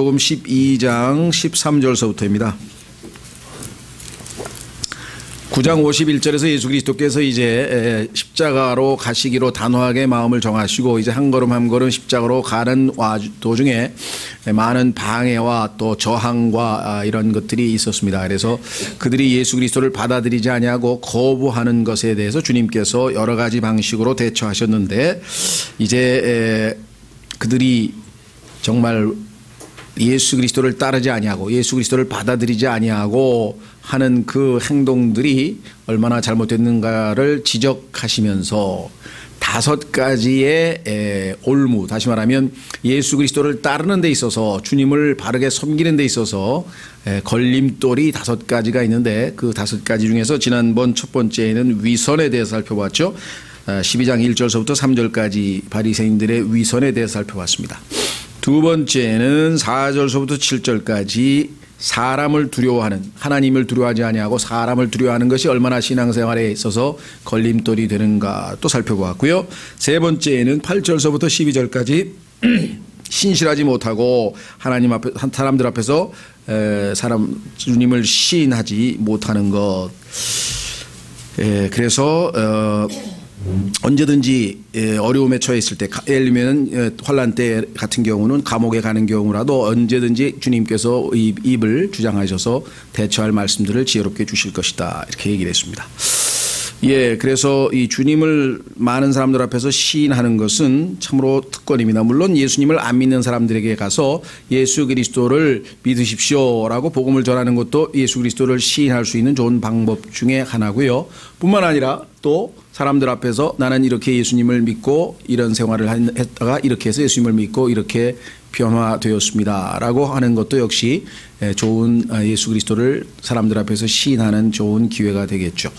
복음 12장 13절서부터입니다. 9장 51절에서 예수 그리스도께서 이제 십자가로 가시기로 단호하게 마음을 정하시고 이제 한 걸음 한 걸음 십자가로 가는 도중에 많은 방해와 또 저항과 이런 것들이 있었습니다. 그래서 그들이 예수 그리스도를 받아들이지 아니하고 거부하는 것에 대해서 주님께서 여러 가지 방식으로 대처하셨는데 이제 그들이 정말 예수 그리스도를 따르지 아니하고 예수 그리스도를 받아들이지 아니하고 하는 그 행동들이 얼마나 잘못됐는가를 지적하시면서 5가지의 올무, 다시 말하면 예수 그리스도를 따르는 데 있어서 주님을 바르게 섬기는 데 있어서 걸림돌이 5가지가 있는데 그 5가지 중에서 지난번 첫 번째에는 위선에 대해서 살펴봤죠. 12장 1절서부터 3절까지 바리새인들의 위선에 대해서 살펴봤습니다. 두 번째는 4절서부터 7절까지 사람을 두려워하는, 하나님을 두려워하지 아니하고 사람을 두려워하는 것이 얼마나 신앙생활에 있어서 걸림돌이 되는가 또 살펴보았고요. 세 번째는 8절서부터 12절까지 신실하지 못하고 하나님 앞에 사람들 앞에서 주님을 시인하지 못하는 것. 그래서 언제든지 어려움에 처해 있을 때, 예를 들면 환난 때 같은 경우는 감옥에 가는 경우라도 언제든지 주님께서 입을 주장하셔서 대처할 말씀들을 지혜롭게 주실 것이다, 이렇게 얘기를 했습니다. 그래서 이 주님을 많은 사람들 앞에서 시인하는 것은 참으로 특권입니다. 물론 예수님을 안 믿는 사람들에게 가서 예수 그리스도를 믿으십시오라고 복음을 전하는 것도 예수 그리스도를 시인할 수 있는 좋은 방법 중에 하나고요. 뿐만 아니라 또 사람들 앞에서 나는 이렇게 예수님을 믿고 이런 생활을 했다가 이렇게 해서 예수님을 믿고 이렇게 변화되었습니다 라고 하는 것도 역시 좋은 예수 그리스도를 사람들 앞에서 시인하는 좋은 기회가 되겠죠.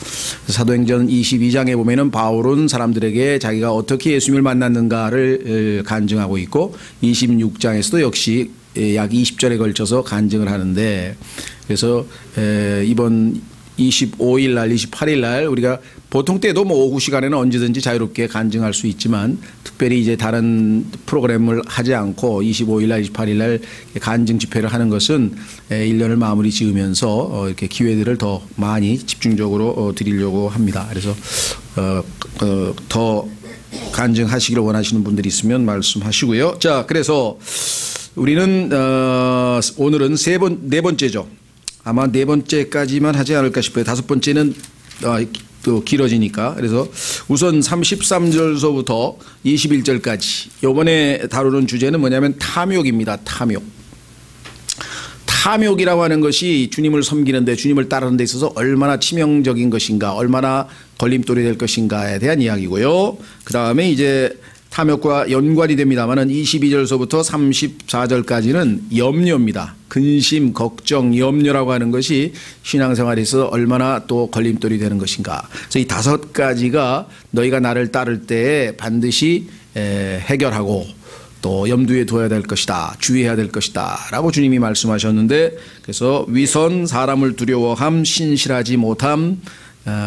사도행전 22장에 보면은 바울은 사람들에게 자기가 어떻게 예수님을 만났는가를 간증하고 있고 26장에서도 역시 약 20절에 걸쳐서 간증을 하는데, 그래서 이번 25일 날, 28일 날 우리가 보통 때도 오후 시간에는 언제든지 자유롭게 간증할 수 있지만 특별히 이제 다른 프로그램을 하지 않고 25일 날, 28일 날 간증 집회를 하는 것은 1년을 마무리 지으면서 이렇게 기회들을 더 많이 집중적으로 드리려고 합니다. 그래서 더 간증하시기를 원하시는 분들이 있으면 말씀하시고요. 자, 그래서 우리는 오늘은 네 번째죠. 아마 4번째까지만 하지 않을까 싶어요. 5번째는 또 길어지니까. 그래서 우선 33절서부터 21절까지 이번에 다루는 주제는 뭐냐면 탐욕입니다. 탐욕이라고 하는 것이 주님을 섬기는데, 주님을 따르는 데 있어서 얼마나 치명적인 것인가, 얼마나 걸림돌이 될 것인가에 대한 이야기고요. 그 다음에 이제 탐욕과 연관이 됩니다만은 22절서부터 34절까지는 염려입니다. 근심, 걱정, 염려라고 하는 것이 신앙생활에 있어서 얼마나 또 걸림돌이 되는 것인가. 그래서 이 5가지가 너희가 나를 따를 때에 반드시 해결하고 또 염두에 둬야 될 것이다, 주의해야 될 것이다 라고 주님이 말씀하셨는데, 그래서 위선, 사람을 두려워함, 신실하지 못함,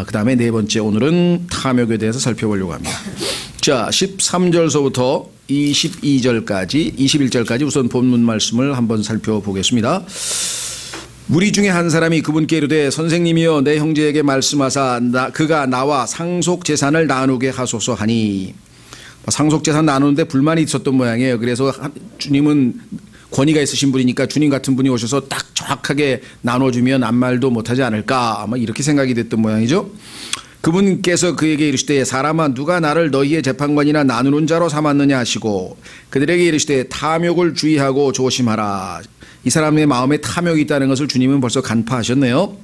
그 다음에 4번째 오늘은 탐욕에 대해서 살펴보려고 합니다. 자, 13절서부터 22절까지, 21절까지 우선 본문 말씀을 한번 살펴보겠습니다. 무리 중에 한 사람이 그분께 이르되 선생님이여 내 형제에게 말씀하사 그가 나와 상속재산을 나누게 하소서 하니, 상속재산 나누는데 불만이 있었던 모양이에요. 그래서 주님은 권위가 있으신 분이니까 주님 같은 분이 오셔서 딱 정확하게 나눠주면 아무 말도 못하지 않을까, 아마 이렇게 생각이 됐던 모양이죠. 그분께서 그에게 이르시되 사람아 누가 나를 너희의 재판관이나 나누는 자로 삼았느냐 하시고 그들에게 이르시되 탐욕을 주의하고 조심하라. 이 사람의 마음에 탐욕이 있다는 것을 주님은 벌써 간파하셨네요.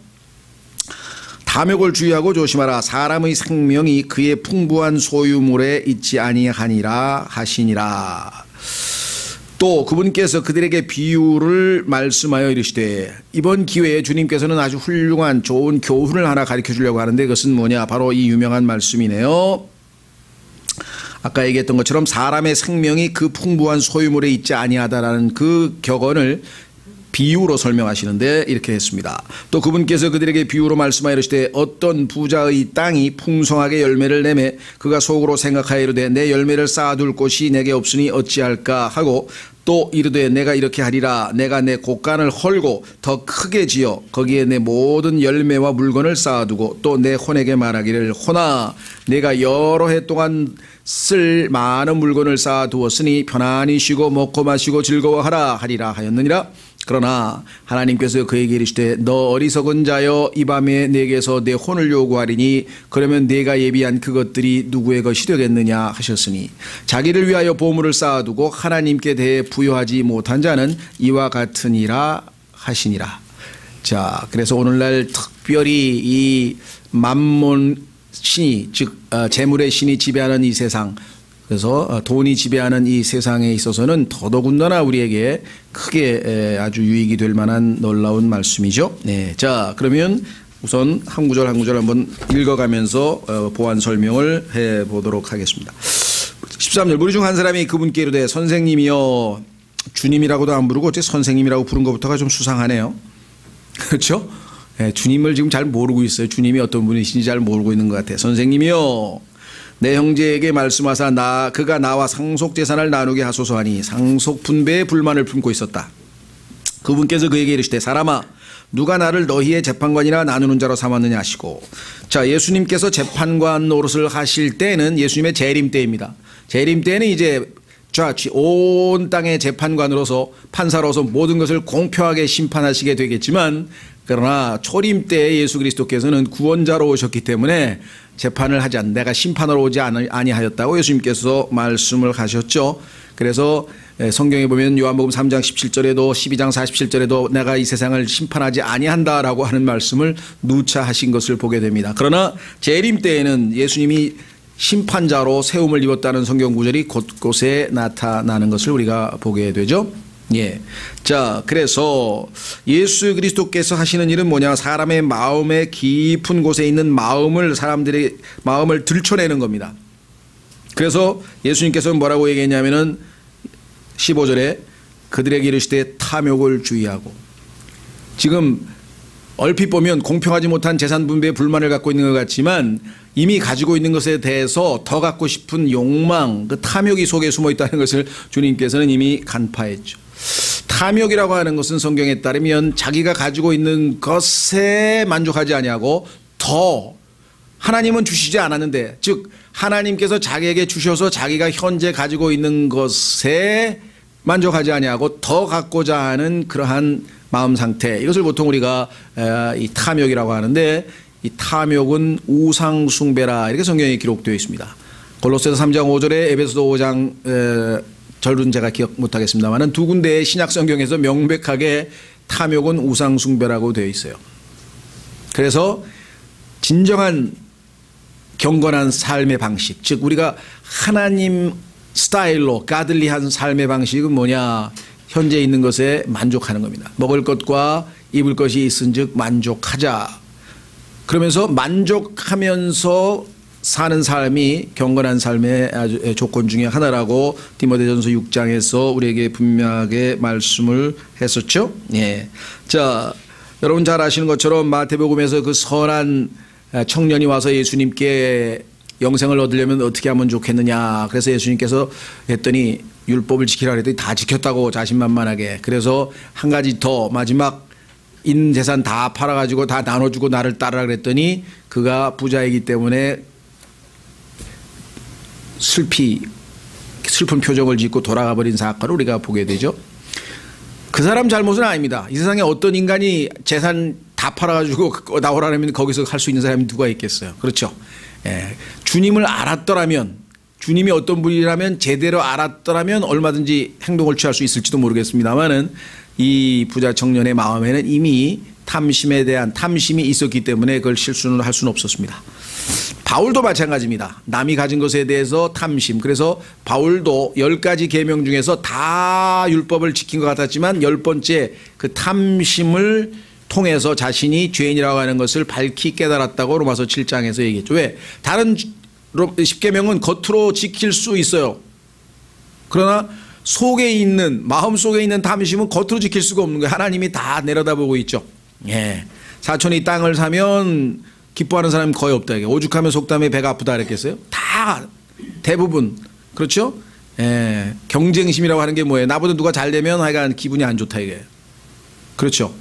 탐욕을 주의하고 조심하라. 사람의 생명이 그의 풍부한 소유물에 있지 아니하니라 하시니라. 또 그분께서 그들에게 비유를 말씀하여 이르시되, 이번 기회에 주님께서는 아주 훌륭한 좋은 교훈을 하나 가르쳐 주려고 하는데 그것은 뭐냐, 바로 이 유명한 말씀이네요. 아까 얘기했던 것처럼 사람의 생명이 그 풍부한 소유물에 있지 아니하다라는 그 격언을 비유로 설명하시는데 이렇게 했습니다. 또 그분께서 그들에게 비유로 말씀하여 이르시되 어떤 부자의 땅이 풍성하게 열매를 내매 그가 속으로 생각하여 이르되 내 열매를 쌓아둘 곳이 내게 없으니 어찌할까 하고 또 이르되 내가 이렇게 하리라. 내가 내 곳간을 헐고 더 크게 지어 거기에 내 모든 열매와 물건을 쌓아두고 또 내 혼에게 말하기를 혼아 내가 여러 해 동안 쓸 많은 물건을 쌓아두었으니 편안히 쉬고 먹고 마시고 즐거워하라 하리라 하였느니라. 그러나 하나님께서 그에게 이르시되 너 어리석은 자여 이 밤에 내게서 내 혼을 요구하리니 그러면 내가 예비한 그것들이 누구의 것이 되겠느냐 하셨으니 자기를 위하여 보물을 쌓아두고 하나님께 대해 부여하지 못한 자는 이와 같으니라 하시니라. 자, 그래서 오늘날 특별히 이 맘몬 신이 즉 재물의 신이 지배하는 이 세상, 그래서 돈이 지배하는 이 세상에 있어서는 더더군다나 우리에게 크게 아주 유익이 될 만한 놀라운 말씀이죠. 네, 자 그러면 우선 한 구절 한 구절 한번 읽어가면서 보완 설명을 해보도록 하겠습니다. 13절 무리 중 한 사람이 그분께 이르되 선생님이여. 주님이라고도 안 부르고 어째 선생님이라고 부른 것부터가 좀 수상하네요. 그렇죠? 네, 주님을 지금 잘 모르고 있어요. 주님이 어떤 분이신지 잘 모르고 있는 것 같아요. 선생님이여 내 형제에게 말씀하사 그가 나와 상속재산을 나누게 하소서 하니 상속 분배에 불만을 품고 있었다. 그분께서 그에게 이르시되 사람아 누가 나를 너희의 재판관이나 나누는 자로 삼았느냐 하시고. 자, 예수님께서 재판관 노릇을 하실 때는 예수님의 재림 때입니다. 재림 때는 이제 온 땅의 재판관으로서 판사로서 모든 것을 공평하게 심판하시게 되겠지만 그러나 초림 때 예수 그리스도께서는 구원자로 오셨기 때문에 재판을 하지 않 내가 심판하러 오지 아니하였다고 예수님께서 말씀을 하셨죠. 그래서 성경에 보면 요한복음 3장 17절에도 12장 47절에도 내가 이 세상을 심판하지 아니한다라고 하는 말씀을 누차 하신 것을 보게 됩니다. 그러나 재림 때에는 예수님이 심판자로 세움을 입었다는 성경 구절이 곳곳에 나타나는 것을 우리가 보게 되죠. 예. 자, 그래서 예수 그리스도께서 하시는 일은 뭐냐? 사람의 마음의 깊은 곳에 있는 사람들의 마음을 들춰내는 겁니다. 그래서 예수님께서는 뭐라고 얘기했냐면은 15절에 그들에게 이르시되 탐욕을 주의하고. 지금 얼핏 보면 공평하지 못한 재산 분배에 불만을 갖고 있는 것 같지만 이미 가지고 있는 것에 대해서 더 갖고 싶은 욕망, 그 탐욕이 속에 숨어 있다는 것을 주님께서는 이미 간파했죠. 탐욕이라고 하는 것은 성경에 따르면 자기가 가지고 있는 것에 만족하지 아니하고 더 하나님은 주시지 않았는데, 즉 하나님께서 자기에게 주셔서 자기가 현재 가지고 있는 것에 만족하지 아니하고 더 갖고자 하는 그러한 마음 상태, 이것을 보통 우리가 이 탐욕이라고 하는데, 이 탐욕은 우상 숭배라 이렇게 성경에 기록되어 있습니다. 골로새서 3장 5절에 에베소서 5장 절은 제가 기억 못하겠습니다만 두 군데의 신약 성경에서 명백하게 탐욕은 우상 숭배라고 되어 있어요. 그래서 진정한 경건한 삶의 방식, 즉 우리가 하나님 스타일로 가들리한 삶의 방식은 뭐냐? 현재 있는 것에 만족하는 겁니다. 먹을 것과 입을 것이 있은즉 만족하자. 그러면서 만족하면서 사는 삶이 경건한 삶의 아주 조건 중에 하나라고 디모데전서 6장에서 우리에게 분명하게 말씀을 했었죠. 예. 자, 여러분 잘 아시는 것처럼 마태복음에서 그 선한 청년이 와서 예수님께 영생을 얻으려면 어떻게 하면 좋겠느냐. 그래서 예수님께서 했더니 율법을 지키라 그랬더니 다 지켰다고 자신만만하게. 그래서 한 가지 더 마지막 있는 재산 다 팔아가지고 다 나눠주고 나를 따르라 그랬더니 그가 부자이기 때문에 슬픈 표정을 짓고 돌아가 버린 사건을 우리가 보게 되죠. 그 사람 잘못은 아닙니다. 이 세상에 어떤 인간이 재산 다 팔아가지고 나오라면 거기서 할 수 있는 사람이 누가 있겠어요. 그렇죠. 예. 주님을 알았더라면, 주님이 어떤 분이라면 제대로 알았더라면 얼마든지 행동을 취할 수 있을지도 모르겠습니다만은 이 부자 청년의 마음에는 이미 탐심에 대한 탐심이 있었기 때문에 그걸 실수는 할 수는 없었습니다. 바울도 마찬가지입니다. 남이 가진 것에 대해서 탐심. 그래서 바울도 10가지 계명 중에서 다 율법을 지킨 것 같았지만 10번째 그 탐심을 통해서 자신이 죄인이라고 하는 것을 밝히 깨달았다고 로마서 7장에서 얘기했죠. 왜? 다른 10계명은 겉으로 지킬 수 있어요. 그러나 속에 있는, 마음속에 있는 탐심은 겉으로 지킬 수가 없는 거예요. 하나님이 다 내려다보고 있죠. 예. 사촌이 땅을 사면 기뻐하는 사람이 거의 없다. 오죽하면 속담에 배가 아프다 그랬겠어요? 다 대부분 그렇죠? 예, 경쟁심이라고 하는 게 뭐예요? 나보다 누가 잘 되면 하여간 기분이 안 좋다 이게. 그렇죠.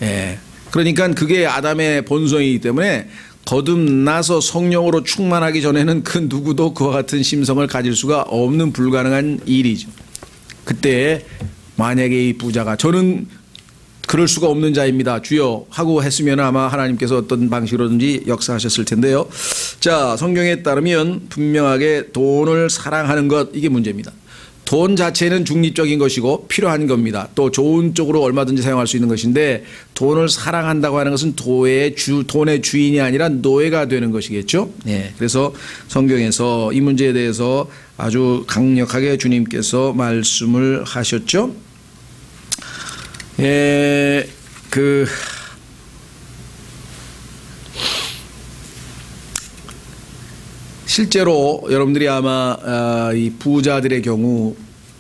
예. 그러니까 그게 아담의 본성이기 때문에 거듭나서 성령으로 충만하기 전에는 그 누구도 그와 같은 심성을 가질 수가 없는 불가능한 일이죠. 그때 만약에 이 부자가 저는 그럴 수가 없는 자입니다. 주여 하고 했으면 아마 하나님께서 어떤 방식으로든지 역사하셨을 텐데요. 자, 성경에 따르면 분명하게 돈을 사랑하는 것 이게 문제입니다. 돈 자체는 중립적인 것이고 필요한 겁니다. 또 좋은 쪽으로 얼마든지 사용할 수 있는 것인데 돈을 사랑한다고 하는 것은 돈의 주인이 아니라 노예가 되는 것이겠죠. 네, 그래서 성경에서 이 문제에 대해서 아주 강력하게 주님께서 말씀을 하셨죠. 실제로 여러분들이 아마 이 부자들의 경우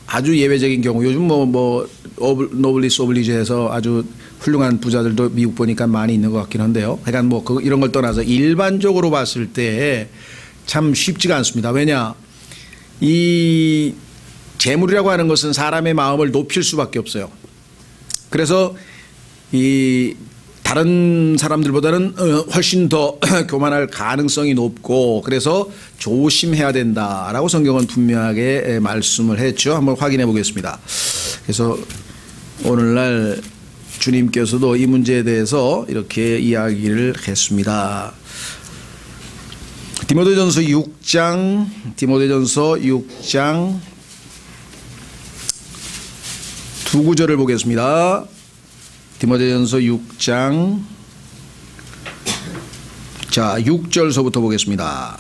아주 예외적인 경우 요즘 노블리스 오블리주에서 아주 훌륭한 부자들도 미국 보니까 많이 있는 것 같긴 한데요. 그러니까 이런 걸 떠나서 일반적으로 봤을 때 참 쉽지가 않습니다. 왜냐 이 재물이라고 하는 것은 사람의 마음을 높일 수밖에 없어요. 그래서 이 다른 사람들보다는 훨씬 더 교만할 가능성이 높고 그래서 조심해야 된다라고 성경은 분명하게 말씀을 했죠. 한번 확인해 보겠습니다. 그래서 오늘날 주님께서도 이 문제에 대해서 이렇게 이야기를 했습니다. 디모데전서 6장 두 구절을 보겠습니다. 디모데전서 6장 자 6절서부터 보겠습니다.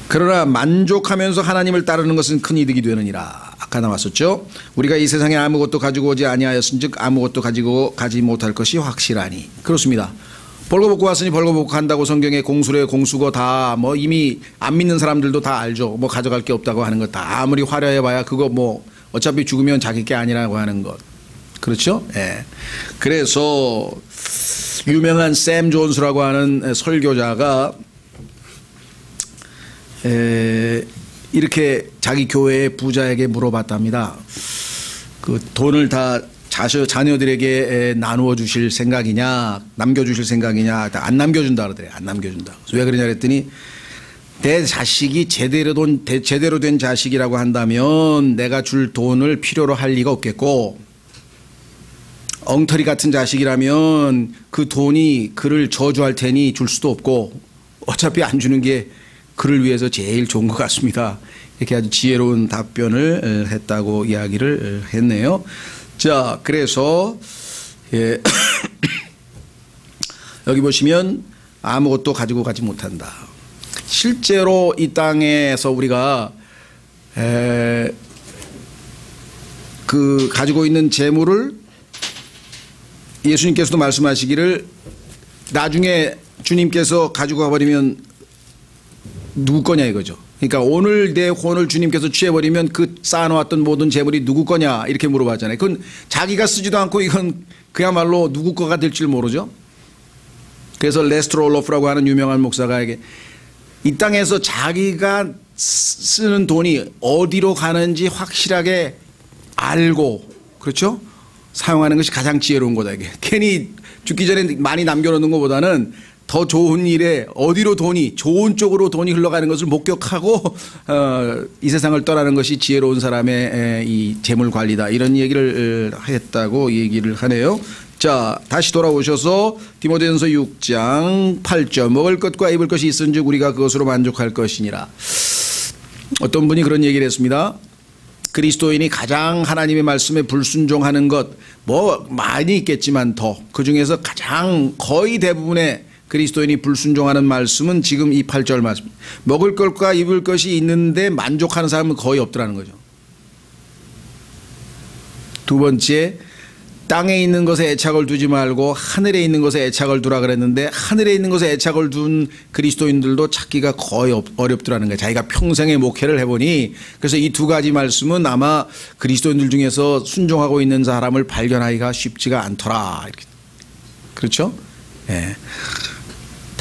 그러나 만족하면서 하나님을 따르는 것은 큰 이득이 되느니라. 아까 나왔었죠. 우리가 이 세상에 아무것도 가지고 오지 아니하였은즉 아무것도 가지 못할 것이 확실하니. 그렇습니다. 벌거벗고 왔으니 벌거벗고 간다고 성경에 공수래 공수거 다 이미 안 믿는 사람들도 다 알죠. 가져갈 게 없다고 하는 것 다 아무리 화려해 봐야 그거 어차피 죽으면 자기 게 아니라고 하는 것. 그렇죠? 예. 그래서 유명한 샘 존스라고 하는 설교자가 이렇게 자기 교회의 부자에게 물어봤답니다. 그 돈을 다 자녀들에게 나누어 주실 생각이냐, 남겨주실 생각이냐, 안 남겨준다 그러더래요. 안 남겨준다. 왜 그러냐 그랬더니 내 자식이 제대로 된 자식이라고 한다면 내가 줄 돈을 필요로 할 리가 없겠고, 엉터리 같은 자식이라면 그 돈이 그를 저주할 테니 줄 수도 없고, 어차피 안 주는 게 그를 위해서 제일 좋은 것 같습니다. 이렇게 아주 지혜로운 답변을 했다고 이야기를 했네요. 자, 그래서 여기 보시면 아무것도 가지고 가지 못한다. 실제로 이 땅에서 우리가 그 가지고 있는 재물을 예수님께서도 말씀하시기를 나중에 주님께서 가지고 가버리면 누구 거냐 이거죠. 그러니까 오늘 내 혼을 주님께서 취해버리면 그 쌓아놓았던 모든 재물이 누구 거냐 이렇게 물어봤잖아요. 그건 자기가 쓰지도 않고 이건 그야말로 누구 거가 될 줄 모르죠. 그래서 레스터 롤로프라고 하는 유명한 목사가 이 땅에서 자기가 쓰는 돈이 어디로 가는지 확실하게 알고, 그렇죠? 사용하는 것이 가장 지혜로운 거다. 이게 괜히 죽기 전에 많이 남겨놓는 것보다는 더 좋은 일에 어디로 좋은 쪽으로 돈이 흘러가는 것을 목격하고 이 세상을 떠나는 것이 지혜로운 사람의 이 재물 관리다. 이런 얘기를 했다고 얘기를 하네요. 자, 다시 돌아오셔서 디모데전서 6장 8절 먹을 것과 입을 것이 있은즉 우리가 그것으로 만족할 것이니라. 어떤 분이 그런 얘기를 했습니다. 그리스도인이 가장 하나님의 말씀에 불순종하는 것 많이 있겠지만 더 그중에서 가장 거의 대부분의 그리스도인이 불순종하는 말씀은 지금 이 8절 말씀. 먹을 것과 입을 것이 있는데 만족하는 사람은 거의 없더라는 거죠. 두 번째, 땅에 있는 것에 애착을 두지 말고 하늘에 있는 것에 애착을 두라 그랬는데 하늘에 있는 것에 애착을 둔 그리스도인들도 찾기가 거의 어렵더라는 거예요. 자기가 평생의 목회를 해보니. 그래서 이 두 가지 말씀은 아마 그리스도인들 중에서 순종하고 있는 사람을 발견하기가 쉽지가 않더라. 이렇게. 그렇죠? 예.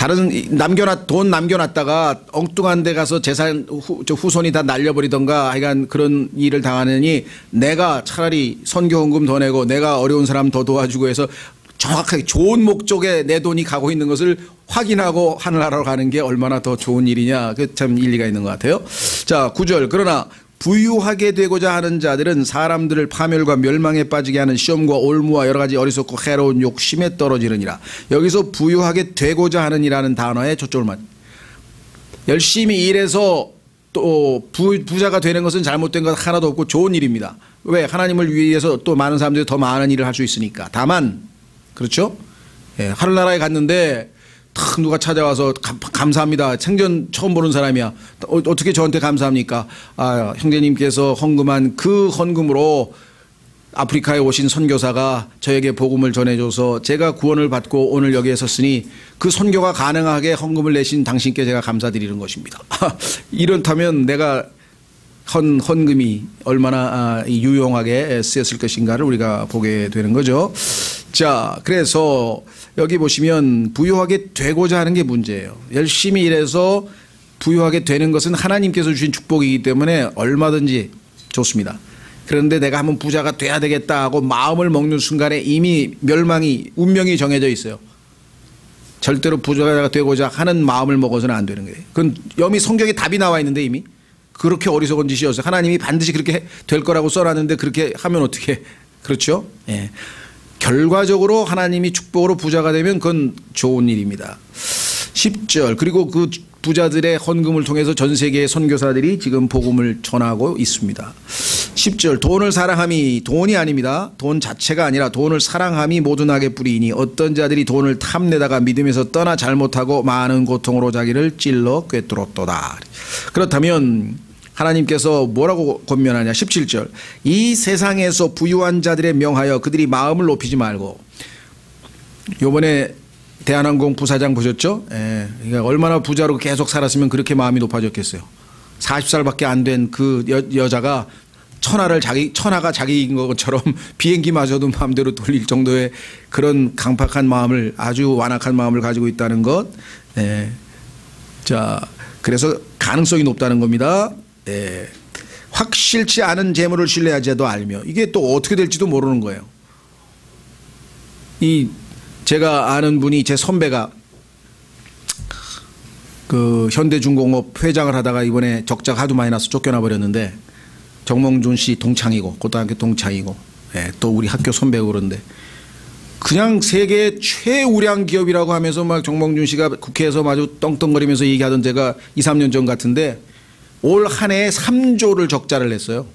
다른 돈 남겨놨다가 엉뚱한 데 가서 재산 후손이 다 날려버리던가 하여간 그런 일을 당하느니 내가 차라리 선교 헌금 더 내고 내가 어려운 사람 더 도와주고 해서 정확하게 좋은 목적에 내 돈이 가고 있는 것을 확인하고 하늘나라로 가는 게 얼마나 더 좋은 일이냐. 그 참 일리가 있는 것 같아요. 자, 9절. 그러나 부유하게 되고자 하는 자들은 사람들을 파멸과 멸망에 빠지게 하는 시험과 올무와 여러 가지 어리석고 해로운 욕심에 떨어지느니라. 여기서 부유하게 되고자 하는 이라는 단어에 초점을 맞. 열심히 일해서 또 부자가 되는 것은 잘못된 것 하나도 없고 좋은 일입니다. 왜? 하나님을 위해서 또 많은 사람들이 더 많은 일을 할 수 있으니까. 다만 그렇죠? 예, 하늘나라에 갔는데 탁 누가 찾아와서 감사합니다. 생전 처음 보는 사람이야. 어떻게 저한테 감사합니까? 아, 형제님께서 헌금한 그 헌금으로 아프리카에 오신 선교사가 저에게 복음을 전해줘서 제가 구원을 받고 오늘 여기에 섰으니 그 선교가 가능하게 헌금을 내신 당신께 제가 감사드리는 것입니다. 이렇다면 내가 헌금이 얼마나 유용하게 쓰였을 것인가를 우리가 보게 되는 거죠. 자, 그래서 여기 보시면 부유하게 되고자 하는 게 문제예요. 열심히 일해서 부유하게 되는 것은 하나님께서 주신 축복이기 때문에 얼마든지 좋습니다. 그런데 내가 한번 부자가 돼야 되겠다 하고 마음을 먹는 순간에 이미 운명이 정해져 있어요. 절대로 부자가 되고자 하는 마음을 먹어서는 안 되는 거예요. 그건 이미 성경에 답이 나와 있는데 이미 그렇게 어리석은 짓이었어요. 하나님이 반드시 그렇게 될 거라고 써놨는데 그렇게 하면 어떻게 그렇죠? 예. 결과적으로 하나님이 축복으로 부자가 되면 그건 좋은 일입니다. 10절. 그리고 그 부자들의 헌금을 통해서 전 세계의 선교사들이 지금 복음을 전하고 있습니다. 10절. 돈을 사랑함이 돈이 아닙니다. 돈 자체가 아니라 돈을 사랑함이 모든 악의 뿌리이니 어떤 자들이 돈을 탐내다가 믿음에서 떠나 잘못하고 많은 고통으로 자기를 찔러 꿰뚫었도다. 그렇다면 하나님께서 뭐라고 권면하냐. 17절. 이 세상에서 부유한 자들의 명하여 그들이 마음을 높이지 말고. 요번에 대한항공 부사장 보셨죠? 예. 그러니까 얼마나 부자로 계속 살았으면 그렇게 마음이 높아졌겠어요. 40살밖에 안 된 그 여자가 천하가 자기인 것처럼 비행기마저도 마음대로 돌릴 정도의 그런 강팍한 마음을, 아주 완악한 마음을 가지고 있다는 것. 예. 자, 그래서 가능성이 높다는 겁니다. 예. 확실치 않은 재물을 신뢰하지도 알며 이게 또 어떻게 될지도 모르는 거예요. 제가 아는 분이 제 선배가 그 현대중공업 회장을 하다가 이번에 적자가 하도 많이 나서 쫓겨나 버렸는데 정몽준 씨 동창이고 고등학교 동창이고 예, 또 우리 학교 선배고 그런데 그냥 세계 최우량 기업이라고 하면서 막 정몽준 씨가 국회에서 마주 떵떵거리면서 얘기하던 데가 2, 3년 전 같은데 올 한 해에 3조를 적자를 냈어요.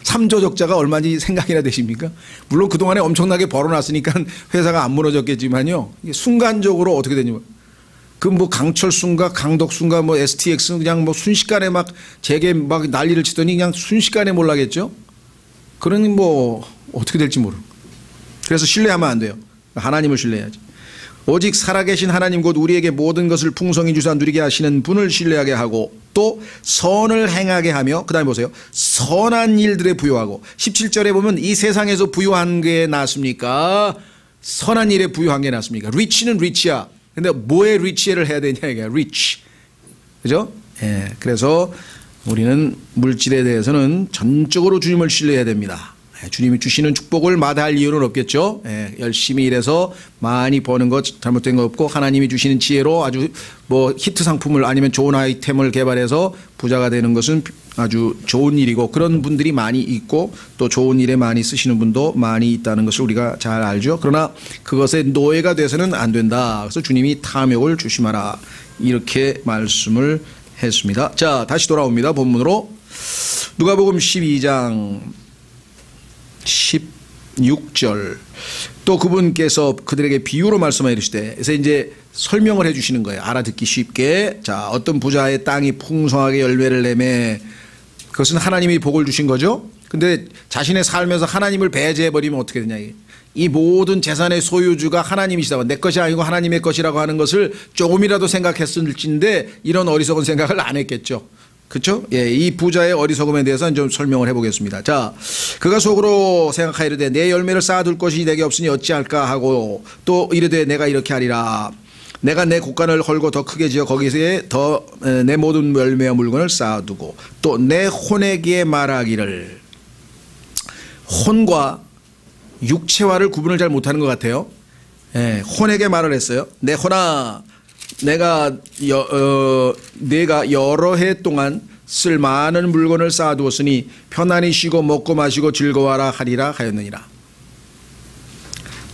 3조 적자가 얼마인지 생각이나 되십니까? 물론 그동안에 엄청나게 벌어놨으니까 회사가 안 무너졌겠지만요. 이게 순간적으로 어떻게 되냐면 그 뭐 강철순가 강덕순가 뭐 STX 그냥 뭐 순식간에 막 재계 막 난리를 치더니 그냥 순식간에 몰라겠죠. 그러니 뭐 어떻게 될지 모르고. 그래서 신뢰하면 안 돼요. 하나님을 신뢰해야지. 오직 살아계신 하나님 곧 우리에게 모든 것을 풍성히 주사 누리게 하시는 분을 신뢰하게 하고 또 선을 행하게 하며 그 다음에 보세요. 선한 일들에 부유하고 17절에 보면 이 세상에서 부유한 게 낫습니까? 선한 일에 부유한 게 낫습니까? 리치는 리치야. 근데 뭐에 리치를 해야 되냐 이게 리치. 그죠? 예. 그래서 우리는 물질에 대해서는 전적으로 주님을 신뢰해야 됩니다. 주님이 주시는 축복을 마다할 이유는 없겠죠. 예, 열심히 일해서 많이 버는 것 잘못된 거 없고 하나님이 주시는 지혜로 아주 뭐 히트 상품을 아니면 좋은 아이템을 개발해서 부자가 되는 것은 아주 좋은 일이고 그런 분들이 많이 있고 또 좋은 일에 많이 쓰시는 분도 많이 있다는 것을 우리가 잘 알죠. 그러나 그것에 노예가 돼서는 안 된다. 그래서 주님이 탐욕을 조심하라 이렇게 말씀을 했습니다. 자, 다시 돌아옵니다. 본문으로 누가복음 12장 16절 또 그분께서 그들에게 비유로 말씀하여 이르시되 그래서 이제 설명을 해 주시는 거예요. 알아듣기 쉽게. 자, 어떤 부자의 땅이 풍성하게 열매를 내매 그것은 하나님이 복을 주신 거죠. 근데 자신의 삶에서 하나님을 배제해 버리면 어떻게 되냐. 이 모든 재산의 소유주가 하나님이시다고 내 것이 아니고 하나님의 것이라고 하는 것을 조금이라도 생각했을진데 이런 어리석은 생각을 안 했겠죠. 그렇죠? 예, 이 부자의 어리석음에 대해서는 좀 설명을 해보겠습니다. 자, 그가 속으로 생각하이르되 내 열매를 쌓아둘 것이 내게 없으니 어찌할까 하고 또 이르되 내가 이렇게 하리라. 내가 내 곳간을 헐고 더 크게 지어 거기서 더 내 모든 열매와 물건을 쌓아두고 또 내 혼에게 말하기를. 혼과 육체화를 구분을 잘 못하는 것 같아요. 예, 혼에게 말을 했어요. 내 혼아, 내가 여러 해 동안 쓸 많은 물건을 쌓아두었으니 편안히 쉬고 먹고 마시고 즐거워하라 하리라 하였느니라.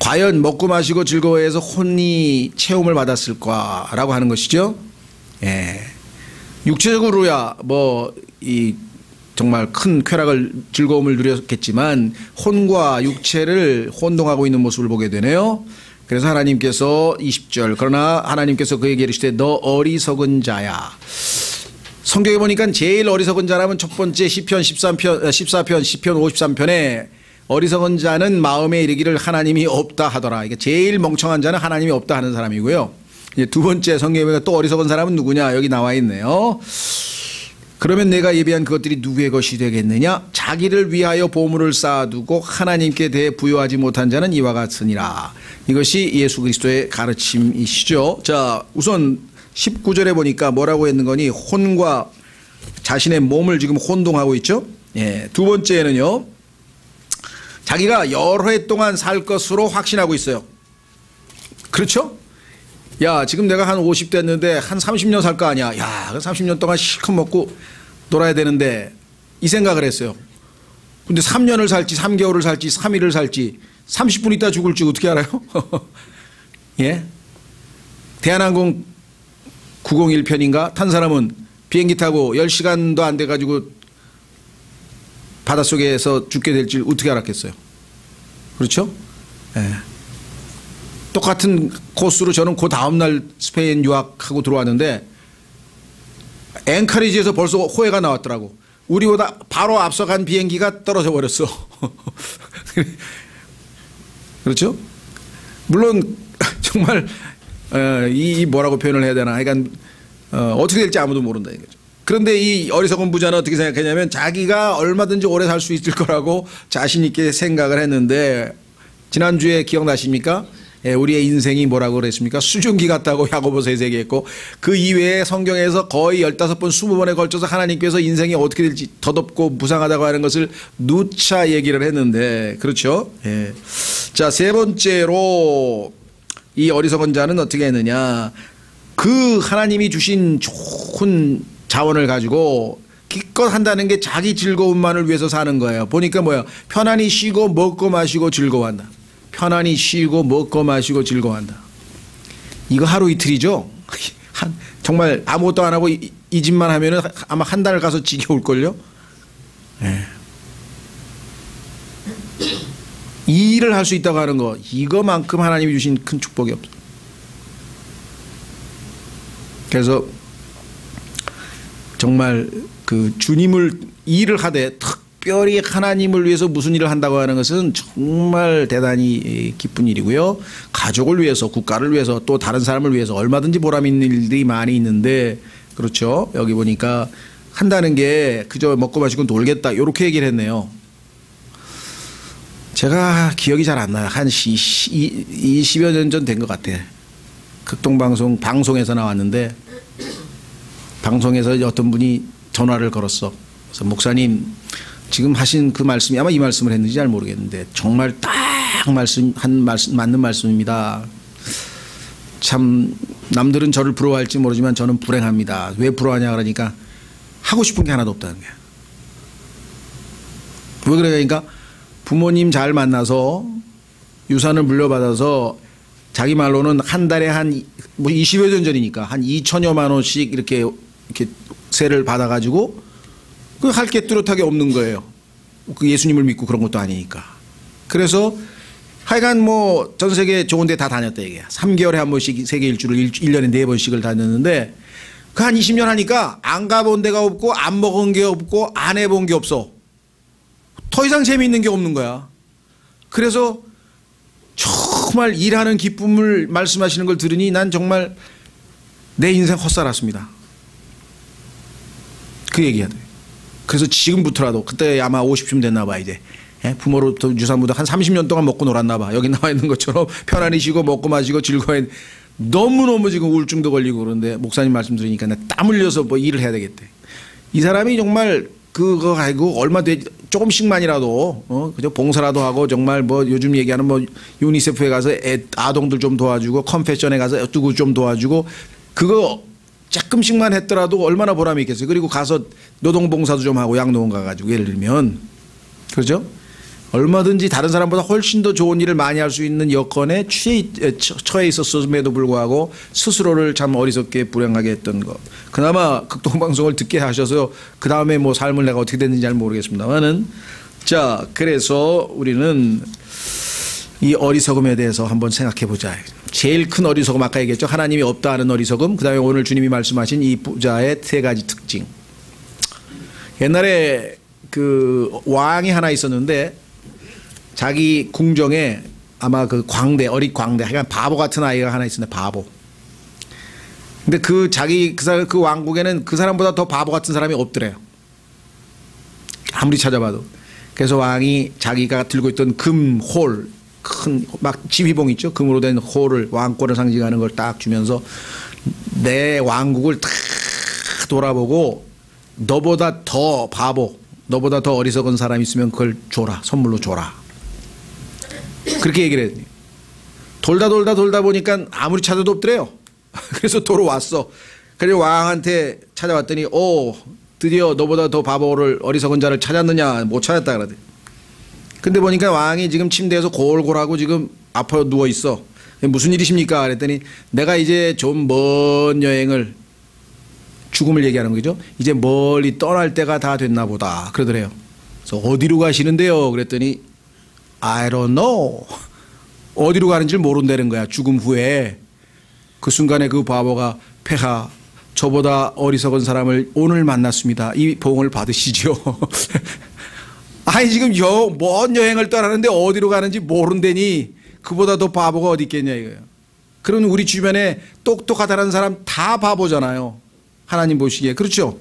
과연 먹고 마시고 즐거워해서 혼이 체험을 받았을까라고 하는 것이죠. 예. 육체적으로야 정말 큰 쾌락을 즐거움을 누렸겠지만 혼과 육체를 혼동하고 있는 모습을 보게 되네요. 그래서 하나님께서 20절 그러나 하나님께서 그에게 이르시되 너 어리석은 자야. 성경에 보니까 제일 어리석은 자라면 첫 번째 시편 14편 시편 53편에 어리석은 자는 마음에 이르기를 하나님이 없다 하더라. 이게 제일 멍청한 자는 하나님이 없다 하는 사람이고요. 이제 두 번째 성경에 보니까 또 어리석은 사람은 누구냐 여기 나와 있네요. 그러면 내가 예비한 그것들이 누구의 것이 되겠느냐? 자기를 위하여 보물을 쌓아두고 하나님께 대해 부여하지 못한 자는 이와 같으니라. 이것이 예수 그리스도의 가르침이시죠. 자, 우선 19절에 보니까 뭐라고 했는 거니? 혼과 자신의 몸을 지금 혼동하고 있죠. 예, 두 번째는요. 자기가 여러 해 동안 살 것으로 확신하고 있어요. 그렇죠? 야, 지금 내가 한 50 됐는데 한 30년 살 거 아니야. 야, 30년 동안 실컷 먹고 놀아야 되는데 이 생각을 했어요. 근데 3년을 살지 3개월을 살지 3일을 살지 30분 있다 죽을지 어떻게 알아요? 예? 대한항공 901편인가 탄 사람은 비행기 타고 10시간도 안 돼가지고 바닷속에서 죽게 될지 어떻게 알았겠어요? 그렇죠? 예. 똑같은 코스로 저는 그 다음날 스페인 유학하고 들어왔는데 앵카리지에서 벌써 호해가 나왔더라고. 우리보다 바로 앞서간 비행기가 떨어져 버렸어. 그렇죠? 물론 정말 이 뭐라고 표현을 해야 되나 하여간 어떻게 될지 아무도 모른다 이거죠. 그런데 이 어리석은 부자는 어떻게 생각했냐면 자기가 얼마든지 오래 살 수 있을 거라고 자신 있게 생각을 했는데 지난주에 기억나십니까? 예, 우리의 인생이 뭐라고 그랬습니까? 수증기 같다고 야고보서에서 얘기했고 그 이외에 성경에서 거의 15번 20번에 걸쳐서 하나님께서 인생이 어떻게 될지 더덥고 부상하다고 하는 것을 누차 얘기를 했는데 그렇죠? 예. 자, 세 번째로 이 어리석은 자는 어떻게 했느냐? 그 하나님이 주신 좋은 자원을 가지고 기껏 한다는 게 자기 즐거움만을 위해서 사는 거예요. 보니까 뭐야? 편안히 쉬고 먹고 마시고 즐거워한다. 편안히 쉬고 먹고 마시고 즐거워한다. 이거 하루 이틀이죠. 정말 아무것도 안 하고 이 집만 하면은 아마 한 달 가서 지겨울걸요. 네. 이 일을 할 수 있다고 하는 거 이거만큼 하나님이 주신 큰 축복이 없어. 그래서 정말 그 주님을 일을 하되 특별히 하나님을 위해서 무슨 일을 한다고 하는 것은 정말 대단히 기쁜 일이고요. 가족을 위해서 국가를 위해서 또 다른 사람을 위해서 얼마든지 보람 있는 일들이 많이 있는데 그렇죠. 여기 보니까 한다는 게 그저 먹고 마시고 놀겠다 이렇게 얘기를 했네요. 제가 기억이 잘 안 나요. 한 20여 년 전 된 것 같아. 방송에서 나왔는데 방송에서 어떤 분이 전화를 걸었어. 그래서 목사님 지금 하신 그 말씀이 아마 이 말씀을 했는지 잘 모르겠는데 정말 딱 맞는 말씀입니다. 참 남들은 저를 부러워할지 모르지만 저는 불행합니다. 왜 부러워하냐 그러니까 하고 싶은 게 하나도 없다는 거야. 왜 그러니까 부모님 잘 만나서 유산을 물려받아서 자기 말로는 한 달에 한 뭐 20여 년 전이니까 한 2천여만 원씩 이렇게 세를 받아가지고 그 할 게 뚜렷하게 없는 거예요. 그 예수님을 믿고 그런 것도 아니니까. 그래서 하여간 뭐 전 세계 좋은 데 다 다녔다 얘기야. 3개월에 한 번씩 세계 일주를 1년에 4번씩을 다녔는데 그 한 20년 하니까 안 가본 데가 없고 안 먹은 게 없고 안 해본 게 없어. 더 이상 재미있는 게 없는 거야. 그래서 정말 일하는 기쁨을 말씀하시는 걸 들으니 난 정말 내 인생 헛살았습니다. 그 얘기야 돼. 그래서 지금부터라도 그때 아마 50쯤 됐나 봐 이제. 부모로부터 유산부터 한 30년 동안 먹고 놀았나 봐. 여기 나와 있는 것처럼 편안히 쉬고 먹고 마시고 즐거워해. 너무너무 지금 우울증도 걸리고 그런데 목사님 말씀 들으니까 나 땀 흘려서 뭐 일을 해야 되겠대. 이 사람이 정말 그거 가지고 얼마 돼 조금씩만이라도 그저 봉사라도 하고 정말 뭐 요즘 얘기하는 뭐 유니세프에 가서 아동들 좀 도와주고 컴패션에 가서 누구 좀 도와주고 그거 조금씩만 했더라도 얼마나 보람이 있겠어요. 그리고 가서 노동봉사도 좀 하고 양로원 가가지고 예를 들면 그렇죠? 얼마든지 다른 사람보다 훨씬 더 좋은 일을 많이 할 수 있는 여건에 처해 있었음에도 불구하고 스스로를 참 어리석게 불행하게 했던 것. 그나마 극동방송을 듣게 하셔서 그 다음에 뭐 삶을 내가 어떻게 됐는지 잘 모르겠습니다만은 자 그래서 우리는 이 어리석음에 대해서 한번 생각해 보자. 제일 큰 어리석음 아까 얘기했죠. 하나님이 없다 하는 어리석음. 그 다음에 오늘 주님이 말씀하신 이 부자의 세 가지 특징. 옛날에 그 왕이 하나 있었는데 자기 궁정에 아마 그 광대, 어릿 광대, 하여간 바보 같은 아이가 하나 있었는데 바보. 근데 그 왕국에는 그 사람보다 더 바보 같은 사람이 없더래요. 아무리 찾아봐도. 그래서 왕이 자기가 들고 있던 금홀, 큰 막 지휘봉 있죠? 금으로 된 홀을 왕권을 상징하는 걸 딱 주면서 내 왕국을 딱 돌아보고 너보다 더 바보, 너보다 더 어리석은 사람이 있으면 그걸 줘라, 선물로 줘라. 그렇게 얘기를 했더니 돌다 보니까 아무리 찾아도 없더래요. 그래서 돌아왔어. 그래서 왕한테 찾아왔더니 드디어 너보다 더 바보를 어리석은 자를 찾았느냐. 못 찾았다 그러더니. 근데 보니까 왕이 지금 침대에서 골골하고 지금 아파 누워있어. 무슨 일이십니까 그랬더니 내가 이제 좀 먼 여행을 죽음을 얘기하는 거죠. 이제 멀리 떠날 때가 다 됐나 보다 그러더래요. 그래서 어디로 가시는데요 그랬더니 I don't know. 어디로 가는지 모른다는 거야. 죽음 후에. 그 순간에 그 바보가 폐하 저보다 어리석은 사람을 오늘 만났습니다. 이 봉을 받으시죠. 아니 지금 먼 여행을 떠나는데 어디로 가는지 모른다니 그보다 더 바보가 어디 있겠냐 이거예요. 그럼 우리 주변에 똑똑하다는 사람 다 바보잖아요. 하나님 보시기에. 그렇죠?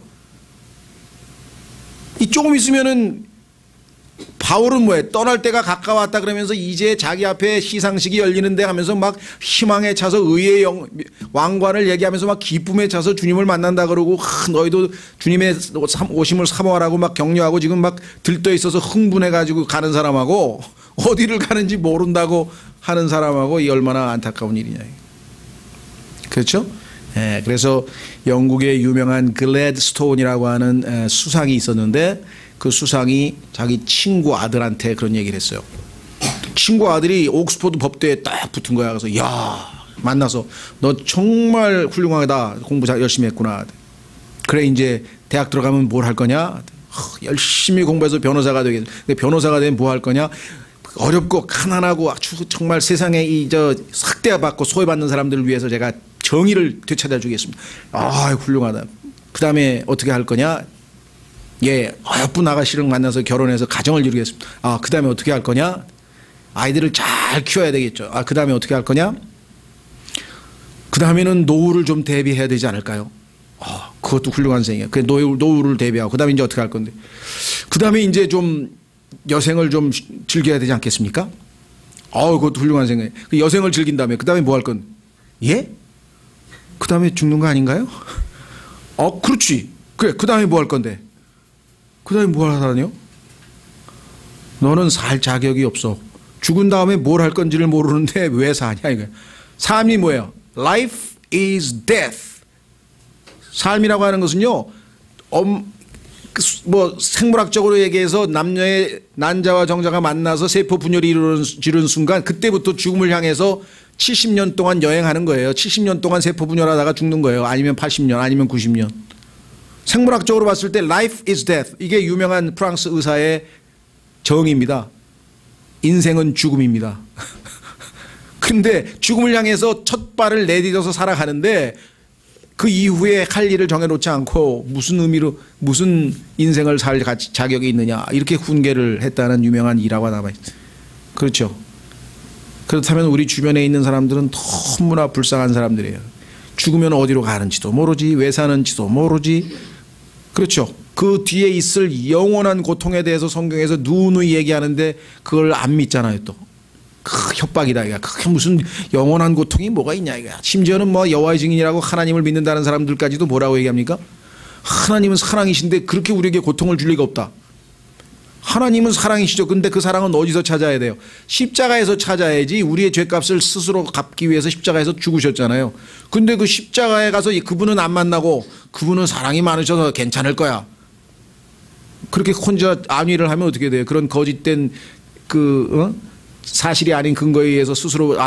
이 조금 있으면은 바울은 뭐예요? 떠날 때가 가까웠다 그러면서 이제 자기 앞에 시상식이 열리는데 하면서 막 희망에 차서 의의 왕관을 얘기하면서 막 기쁨에 차서 주님을 만난다 그러고 너희도 주님의 오심을 사모하라고 막 격려하고 지금 막 들떠 있어서 흥분해 가지고 가는 사람하고 어디를 가는지 모른다고 하는 사람하고 이 얼마나 안타까운 일이냐. 그렇죠? 예, 그래서 영국의 유명한 글래드스톤이라고 하는 수상이 있었는데 그 수상이 자기 친구 아들한테 그런 얘기를 했어요. 친구 아들이 옥스퍼드 법대에 딱 붙은 거야. 그래서 야 만나서 너 정말 훌륭하다. 공부 잘 열심히 했구나. 그래 이제 대학 들어가면 뭘 할 거냐. 열심히 공부해서 변호사가 되겠어. 근데 변호사가 되면 뭐 할 거냐. 어렵고 가난하고 아주 정말 세상에 학대받고 소외받는 사람들을 위해서 제가 정의를 되찾아 주겠습니다. 아 훌륭하다. 그 다음에 어떻게 할 거냐. 예, 어여쁜 아가씨를 만나서 결혼해서 가정을 이루겠습니다. 아, 그 다음에 어떻게 할 거냐? 아이들을 잘 키워야 되겠죠. 아, 그 다음에 어떻게 할 거냐? 그 다음에는 노후를 좀 대비해야 되지 않을까요? 아, 그것도 훌륭한 생각이에요. 그 노후를 대비하고, 그 다음에 이제 어떻게 할 건데? 그 다음에 이제 좀 여생을 좀 즐겨야 되지 않겠습니까? 그것도 훌륭한 생각이에요. 그 여생을 즐긴 다음에, 그 다음에 뭐 할 건데? 예? 그 다음에 죽는 거 아닌가요? 그렇지. 그래, 그 다음에 뭐 할 건데? 그 다음에 뭘 하다니요? 너는 살 자격이 없어. 죽은 다음에 뭘 할 건지를 모르는데 왜 사냐 이거야. 삶이 뭐예요? Life is death. 삶이라고 하는 것은요. 뭐 생물학적으로 얘기해서 남녀의 난자와 정자가 만나서 세포 분열이 이루어지는 순간 그때부터 죽음을 향해서 70년 동안 여행하는 거예요. 70년 동안 세포 분열하다가 죽는 거예요. 아니면 80년 아니면 90년. 생물학적으로 봤을 때 life is death. 이게 유명한 프랑스 의사의 정의입니다. 인생은 죽음입니다. 근데 죽음을 향해서 첫 발을 내딛어서 살아가는데 그 이후에 할 일을 정해놓지 않고 무슨 의미로 무슨 인생을 살 자격이 있느냐 이렇게 훈계를 했다는 유명한 일화가 남아있어요. 그렇죠. 그렇다면 우리 주변에 있는 사람들은 너무나 불쌍한 사람들이에요. 죽으면 어디로 가는지도 모르지 왜 사는지도 모르지. 그렇죠. 그 뒤에 있을 영원한 고통에 대해서 성경에서 누누이 얘기하는데 그걸 안 믿잖아요 또. 그 협박이다. 이거 그게 무슨 영원한 고통이 뭐가 있냐 이거야. 심지어는 뭐 여호와의 증인이라고 하나님을 믿는다는 사람들까지도 뭐라고 얘기합니까? 하나님은 사랑이신데 그렇게 우리에게 고통을 줄 리가 없다. 하나님은 사랑이시죠. 근데 그 사랑은 어디서 찾아야 돼요? 십자가에서 찾아야지. 우리의 죄값을 스스로 갚기 위해서 십자가에서 죽으셨잖아요. 근데 그 십자가에 가서 그분은 안 만나고 그분은 사랑이 많으셔서 괜찮을 거야. 그렇게 혼자 안위를 하면 어떻게 돼요? 그런 거짓된 사실이 아닌 근거에 의해서 스스로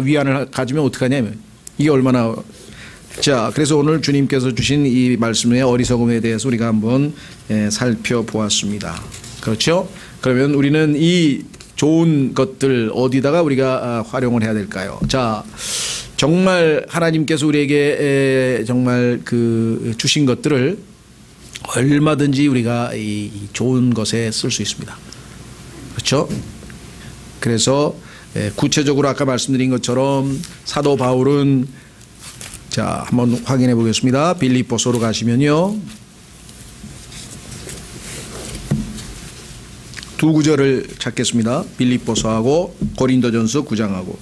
위안을 가지면 어떡하냐면 이게 얼마나. 자, 그래서 오늘 주님께서 주신 이 말씀의 어리석음에 대해서 우리가 한번 살펴보았습니다. 그렇죠? 그러면 우리는 이 좋은 것들 어디다가 우리가 활용을 해야 될까요? 자, 정말 하나님께서 우리에게 정말 주신 것들을 얼마든지 우리가 이 좋은 것에 쓸 수 있습니다. 그렇죠? 그래서 구체적으로 아까 말씀드린 것처럼 사도 바울은 자, 한번 확인해 보겠습니다. 빌립보서로 가시면요. 두 구절을 찾겠습니다. 빌립보서하고 고린도전서 9장하고.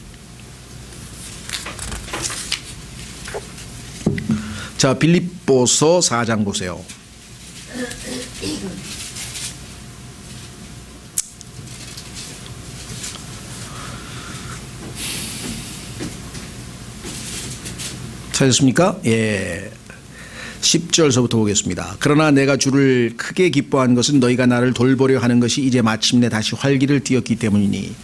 자, 빌립보서 4장 보세요. 찾으셨습니까? 예. 10절서부터 보겠습니다. 그러나 내가 주를 크게 기뻐한 것은 너희가 나를 돌보려 하는 것이 이제 마침내 다시 활기를 띠었기 때문이니.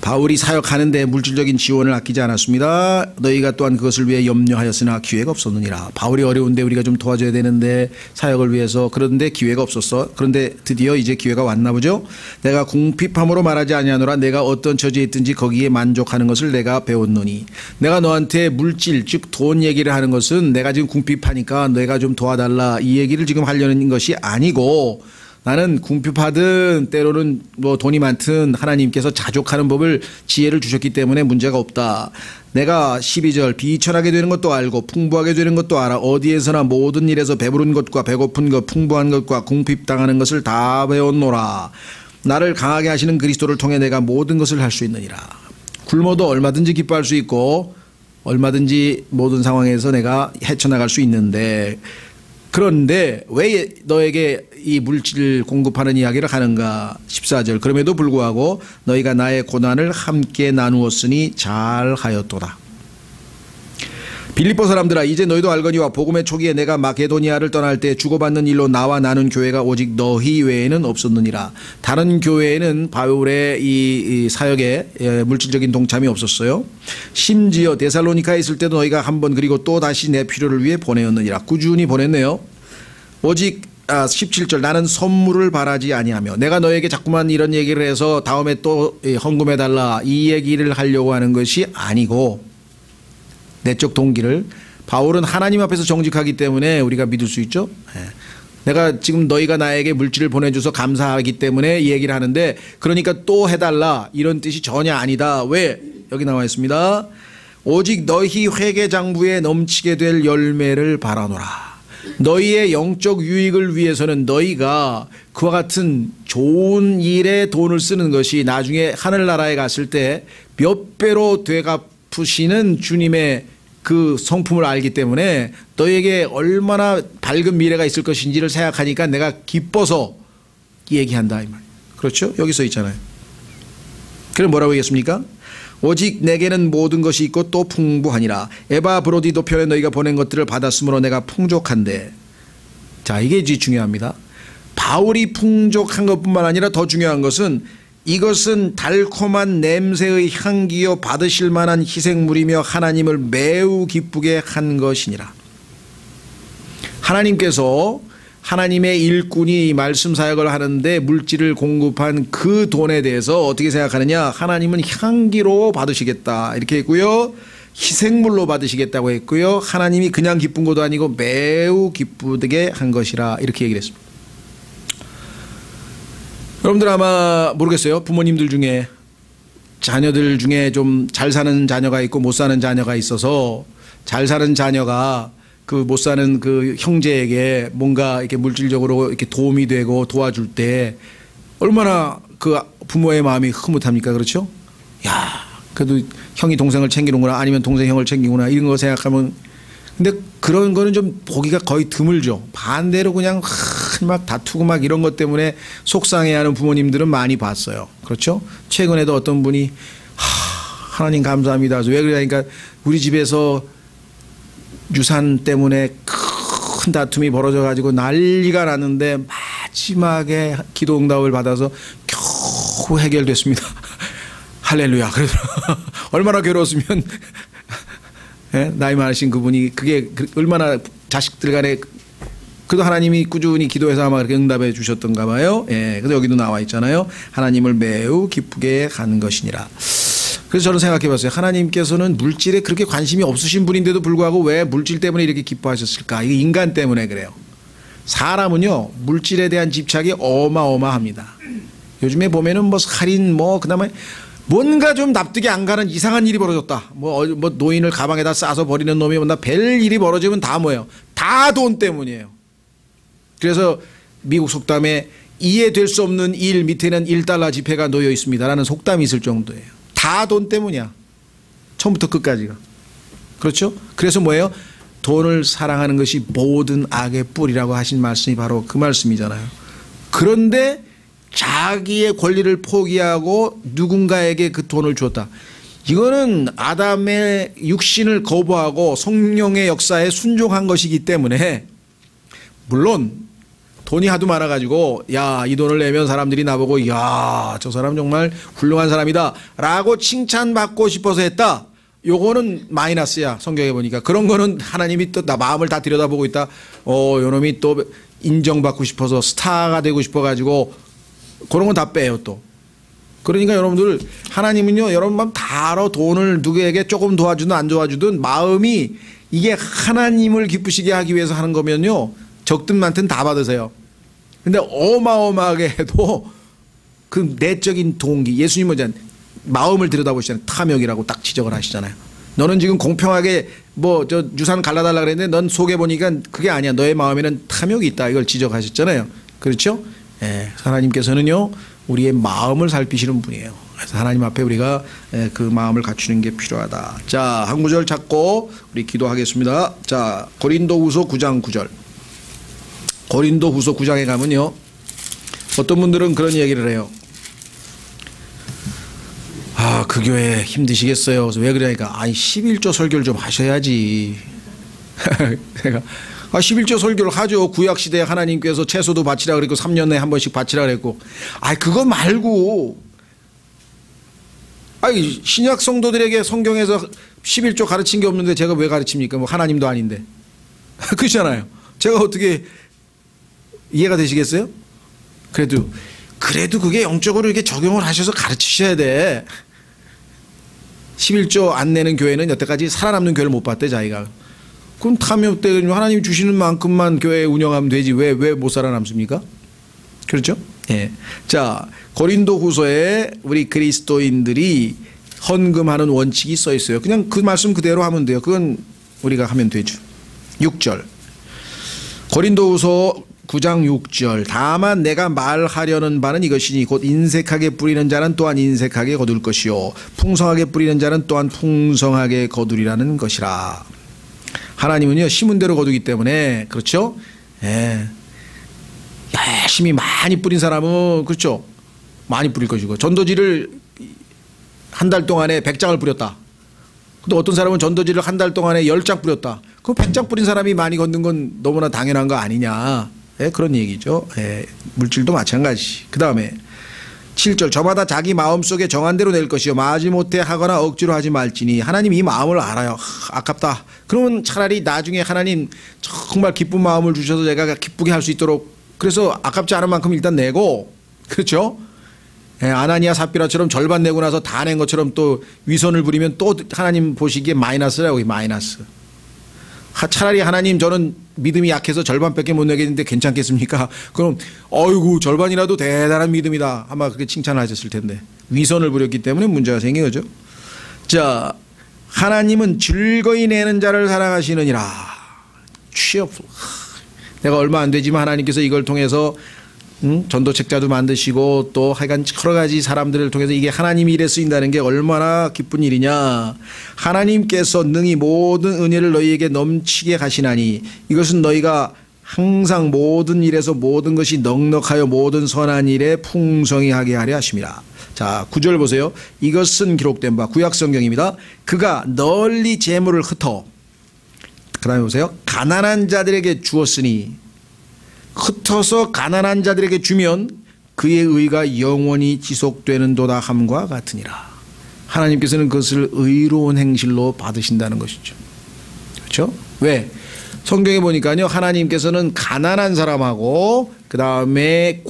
바울이 사역하는데 물질적인 지원을 아끼지 않았습니다. 너희가 또한 그것을 위해 염려하였으나 기회가 없었느니라. 바울이 어려운데 우리가 좀 도와줘야 되는데 사역을 위해서 그런데 기회가 없었어. 그런데 드디어 이제 기회가 왔나 보죠. 내가 궁핍함으로 말하지 아니하노라. 내가 어떤 처지에 있든지 거기에 만족하는 것을 내가 배웠노니. 내가 너한테 물질 즉 돈 얘기를 하는 것은 내가 지금 궁핍하니까 내가 좀 도와달라 이 얘기를 지금 하려는 것이 아니고, 나는 궁핍하든 때로는 뭐 돈이 많든 하나님께서 자족하는 법을 지혜를 주셨기 때문에 문제가 없다. 내가 12절 비천하게 되는 것도 알고 풍부하게 되는 것도 알아. 어디에서나 모든 일에서 배부른 것과 배고픈 것 풍부한 것과 궁핍당하는 것을 다 배웠노라. 나를 강하게 하시는 그리스도를 통해 내가 모든 것을 할 수 있느니라. 굶어도 얼마든지 기뻐할 수 있고 얼마든지 모든 상황에서 내가 헤쳐나갈 수 있는데, 그런데 왜 너에게 이 물질을 공급하는 이야기를 하는가. 14절 그럼에도 불구하고 너희가 나의 고난을 함께 나누었으니 잘하였도다. 빌립보 사람들아, 이제 너희도 알거니와 복음의 초기에 내가 마게도니아를 떠날 때 주고받는 일로 나와 나눈 교회가 오직 너희 외에는 없었느니라. 다른 교회에는 바울의 이 사역에 물질적인 동참이 없었어요. 심지어 데살로니카에 있을 때도 너희가 한 번 그리고 또 다시 내 필요를 위해 보내었느니라. 꾸준히 보냈네요. 오직 17절 나는 선물을 바라지 아니하며. 내가 너에게 자꾸만 이런 얘기를 해서 다음에 또 헌금해달라 이 얘기를 하려고 하는 것이 아니고, 내적 동기를 바울은 하나님 앞에서 정직하기 때문에 우리가 믿을 수 있죠. 내가 지금 너희가 나에게 물질을 보내줘서 감사하기 때문에 이 얘기를 하는데, 그러니까 또 해달라 이런 뜻이 전혀 아니다. 왜? 여기 나와 있습니다. 오직 너희 회개장부에 넘치게 될 열매를 바라노라. 너희의 영적 유익을 위해서는 너희가 그와 같은 좋은 일에 돈을 쓰는 것이 나중에 하늘나라에 갔을 때 몇 배로 되갚으시는 주님의 그 성품을 알기 때문에 너희에게 얼마나 밝은 미래가 있을 것인지를 생각하니까 내가 기뻐서 얘기한다 이 말. 그렇죠? 여기 써 있잖아요. 그럼 뭐라고 얘기했습니까? 오직 내게는 모든 것이 있고 또 풍부하니라. 에바 브로디도 편에 너희가 보낸 것들을 받았으므로 내가 풍족한데. 자, 이게 이제 중요합니다. 바울이 풍족한 것뿐만 아니라 더 중요한 것은 이것은 달콤한 냄새의 향기여 받으실 만한 희생물이며 하나님을 매우 기쁘게 한 것이니라. 하나님께서 하나님의 일꾼이 말씀 사역을 하는데 물질을 공급한 그 돈에 대해서 어떻게 생각하느냐. 하나님은 향기로 받으시겠다 이렇게 했고요. 희생물로 받으시겠다고 했고요. 하나님이 그냥 기쁜 것도 아니고 매우 기쁘게 한 것이라 이렇게 얘기를 했습니다. 여러분들 아마 모르겠어요. 부모님들 중에 자녀들 중에 좀 잘 사는 자녀가 있고 못 사는 자녀가 있어서, 잘 사는 자녀가 그 못 사는 그 형제에게 뭔가 이렇게 물질적으로 이렇게 도움이 되고 도와줄 때 얼마나 그 부모의 마음이 흐뭇합니까? 그렇죠? 야, 그래도 형이 동생을 챙기는구나, 아니면 동생이 형을 챙기구나, 이런 거 생각하면. 근데 그런 거는 좀 보기가 거의 드물죠. 반대로 그냥 막 다투고 막 이런 것 때문에 속상해하는 부모님들은 많이 봤어요. 그렇죠? 최근에도 어떤 분이 하나님 감사합니다. 왜 그러냐니까 우리 집에서 유산 때문에 큰 다툼이 벌어져 가지고 난리가 났는데 마지막에 기도 응답을 받아서 겨우 해결됐습니다. 할렐루야. 그래서 얼마나 괴로웠으면 예? 나이 많으신 그분이 그게 얼마나 자식들 간에 그래도 하나님이 꾸준히 기도해서 아마 그렇게 응답해 주셨던가 봐요. 예. 그래서 여기도 나와 있잖아요. 하나님을 매우 기쁘게 하는 것이니라. 그래서 저는 생각해 봤어요. 하나님께서는 물질에 그렇게 관심이 없으신 분인데도 불구하고 왜 물질 때문에 이렇게 기뻐하셨을까? 이게 인간 때문에 그래요. 사람은요, 물질에 대한 집착이 어마어마합니다. 요즘에 보면은 뭐 살인 그다음에 뭔가 좀 납득이 안 가는 이상한 일이 벌어졌다. 뭐 노인을 가방에다 싸서 버리는 놈이 뭔가 별 일이 벌어지면 다 뭐예요? 다 돈 때문이에요. 그래서 미국 속담에 이해될 수 없는 일 밑에는 1달러 지폐가 놓여 있습니다라는 속담이 있을 정도예요. 다 돈 때문이야. 처음부터 끝까지가. 그렇죠? 그래서 뭐예요? 돈을 사랑하는 것이 모든 악의 뿌리라고 하신 말씀이 바로 그 말씀이잖아요. 그런데 자기의 권리를 포기하고 누군가에게 그 돈을 줬다. 이거는 아담의 육신을 거부하고 성령의 역사에 순종한 것이기 때문에, 물론 돈이 하도 많아가지고 야, 이 돈을 내면 사람들이 나보고 야, 저 사람 정말 훌륭한 사람이다 라고 칭찬받고 싶어서 했다. 요거는 마이너스야. 성경에 보니까. 그런 거는 하나님이 또 나 마음을 다 들여다보고 있다. 요놈이 또 인정받고 싶어서 스타가 되고 싶어가지고 그런 건 다 빼요 또. 그러니까 여러분들, 하나님은요, 여러분 마음 다 알아. 돈을 누구에게 조금 도와주든 안 도와주든 마음이 이게 하나님을 기쁘시게 하기 위해서 하는 거면요, 적든 많든 다 받으세요. 근데 어마어마하게 해도 그 내적인 동기, 예수님은 이제 마음을 들여다보시잖아요. 탐욕이라고 딱 지적을 하시잖아요. 너는 지금 공평하게 저 유산 갈라달라 그랬는데 넌 속에 보니까 그게 아니야. 너의 마음에는 탐욕이 있다. 이걸 지적하셨잖아요. 그렇죠? 예, 하나님께서는요, 우리의 마음을 살피시는 분이에요. 그래서 하나님 앞에 우리가 그 마음을 갖추는 게 필요하다. 자, 한 구절 찾고 우리 기도하겠습니다. 자, 고린도후서 9장 9절. 고린도후서 9장에 가면요, 어떤 분들은 그런 얘기를 해요. 아, 그 교회 힘드시겠어요. 그래서 왜 그러니까, 아니 11조 설교를 좀 하셔야지. 내가 11조 설교를 하죠. 구약시대에 하나님께서 채소도 바치라 그랬고 3년에 한 번씩 바치라 그랬고. 그거 말고, 신약 성도들에게 성경에서 11조 가르친 게 없는데 제가 왜 가르칩니까? 뭐 하나님도 아닌데. 그렇잖아요. 제가 어떻게 이해가 되시겠어요? 그래도 그게 영적으로 이렇게 적용을 하셔서 가르치셔야 돼. 11조 안 내는 교회는 여태까지 살아남는 교회를 못 봤대, 자기가. 그럼 탐욕 때 하나님 주시는 만큼만 교회 운영하면 되지 왜 못 살아남습니까? 그렇죠? 예. 자, 고린도 후서에 우리 그리스도인들이 헌금하는 원칙이 써 있어요. 그냥 그 말씀 그대로 하면 돼요. 그건 우리가 하면 되죠. 6절. 고린도 후서 9장 6절. 다만 내가 말하려는 바는 이것이니 곧 인색하게 뿌리는 자는 또한 인색하게 거둘 것이요 풍성하게 뿌리는 자는 또한 풍성하게 거두리라는 것이라. 하나님은요, 심은 대로 거두기 때문에, 그렇죠? 예. 열심히 많이 뿌린 사람은, 그렇죠? 많이 뿌릴 것이고, 전도지를 한 달 동안에 100장을 뿌렸다. 근데 어떤 사람은 전도지를 한 달 동안에 10장 뿌렸다. 그럼 100장 뿌린 사람이 많이 걷는 건 너무나 당연한 거 아니냐. 예, 그런 얘기죠. 예, 물질도 마찬가지. 그 다음에 7절. 저마다 자기 마음속에 정한 대로 낼 것이요 마지못해 하거나 억지로 하지 말지니. 하나님 이 마음을 알아요. 아깝다. 그러면 차라리 나중에 하나님 정말 기쁜 마음을 주셔서 제가 기쁘게 할 수 있도록, 그래서 아깝지 않은 만큼 일단 내고, 그렇죠? 예, 아나니아 삽비라처럼 절반 내고 나서 다 낸 것처럼 또 위선을 부리면 또 하나님 보시기에 마이너스라고. 마이너스. 차라리 하나님, 저는 믿음이 약해서 절반밖에 못 내겠는데 괜찮겠습니까? 그럼 어이구, 절반이라도 대단한 믿음이다 아마 그렇게 칭찬을 하셨을 텐데, 위선을 부렸기 때문에 문제가 생긴 거죠. 자, 하나님은 즐거이 내는 자를 사랑하시느니라. 취업. 내가 얼마 안 되지만 하나님께서 이걸 통해서 전도책자도 만드시고 또 하여간 여러 가지 사람들을 통해서 이게 하나님의 일에 쓰인다는 게 얼마나 기쁜 일이냐. 하나님께서 능히 모든 은혜를 너희에게 넘치게 하시나니 이것은 너희가 항상 모든 일에서 모든 것이 넉넉하여 모든 선한 일에 풍성히 하게 하려 하심이라. 자, 9절 보세요. 이것은 기록된 바 구약성경입니다. 그가 널리 재물을 흩어, 그 다음에 보세요. 가난한 자들에게 주었으니, 흩어서 가난한 자들에게 주면 그의 의가 영원히 지속되는도다 함과 같으니라. 하나님께서는 그것을 의로운 행실로 받으신다는 것이죠. 그렇죠? 왜? 성경에 보니까요, 하나님께서는 가난한 사람하고 그 다음에